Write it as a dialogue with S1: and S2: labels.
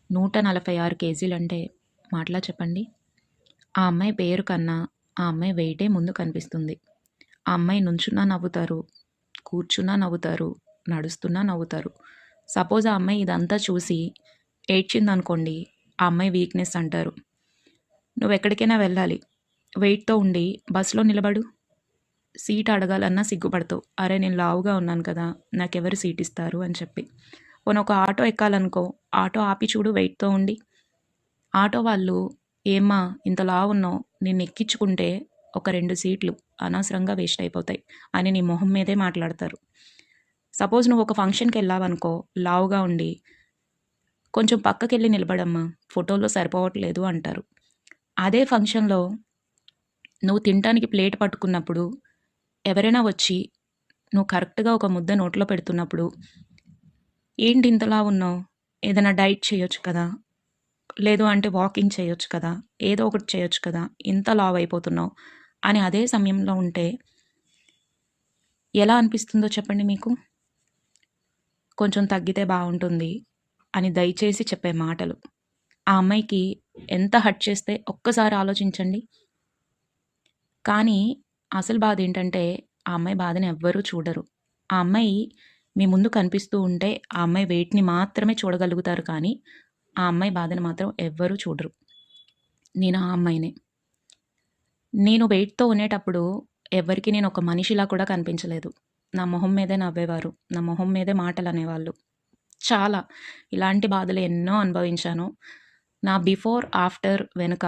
S1: 146 కేజీలంటే మాటలా చెప్పండి? ఆ అమ్మాయి పేరు కన్నా ఆ అమ్మాయి వెయిటే ముందు కనిపిస్తుంది. ఆ అమ్మాయి నుంచున్నా నవ్వుతారు, కూర్చున్నా నవ్వుతారు, నడుస్తున్నా నవ్వుతారు. సపోజ్ ఆ అమ్మాయి ఇదంతా చూసి ఏడ్చిందనుకోండి, ఆ అమ్మాయి వీక్‌నెస్ అంటారు. నువ్వెక్కడికైనా వెళ్ళాలి. వెయిట్‌తో ఉండి బస్‌లో నిలబడు. సీట్ అడగాలన్నా సిగ్గుపడతావు. అరే! నేను లావుగా ఉన్నాను కదా! నాకెవరు సీట్ ఇస్తారు అని చెప్పి. పోనీ ఒక ఆటో ఎక్కాలనుకో, ఆటో ఆపి చూడు వెయిట్‌తో ఉండి. ఆటో వాళ్ళు ఏమ్మా ఇంత లావున్నావు నిన్నెక్కించుకుంటే ఒక 2 సీట్లు అనవసరంగా వేస్ట్ అయిపోతాయి అని నీ మొహం మీదే మాట్లాడతారు. సపోజ్ నువ్వు ఒక ఫంక్షన్‌కెళ్ళావనుకో లావుగా ఉండి, కొంచెం పక్కకెళ్ళి నిలబడమ్మా ఫోటోలో సరిపోవట్లేదు అంటారు. అదే ఫంక్షన్‌లో నువ్వు తినటానికి ప్లేట్ పట్టుకున్నప్పుడు ఎవరైనా వచ్చి నువ్వు కరెక్ట్‌గా ఒక ముద్ద నోట్లో పెడుతున్నప్పుడు, ఏంటి ఇంతలా ఉన్నావు? ఏదైనా డైట్ చేయొచ్చు కదా! లేదు అంటే వాకింగ్ చేయొచ్చు కదా! ఏదో ఒకటి చేయొచ్చు కదా! ఇంత లావయిపోతున్నావు అని అదే సమయంలో ఉంటే ఎలా అనిపిస్తుందో చెప్పండి మీకు? కొంచెం తగ్గితే బావుంటుంది అని దయచేసి చెప్పే మాటలు. ఆ అమ్మాయికి ఎంత హర్ట్ చేస్తే ఒక్కసారి ఆలోచించండి. కానీ అసలు బాధేంటంటే ఆ అమ్మాయి బాధని ఎవ్వరూ చూడరు. ఆ అమ్మాయి మీ ముందు కనిపిస్తూ ఉంటే ఆ అమ్మాయి వెయిట్‌ని మాత్రమే చూడగలుగుతారు కానీ, ఆ అమ్మాయి బాధని మాత్రం ఎవ్వరూ చూడరు. నేను ఆ అమ్మాయినే. నేను వెయిట్‌తో ఉండేటప్పుడు ఎవ్వరికీ నేను ఒక మనిషిలా కూడా కనిపించలేదు. నా మొహం మీదే నవ్వేవారు. నా మొహం మీదే మాటలనేవాళ్ళు. చాలా. ఇలాంటి బాధలు ఎన్నో అనుభవించాను. నా బిఫోర్, ఆఫ్టర్ వెనక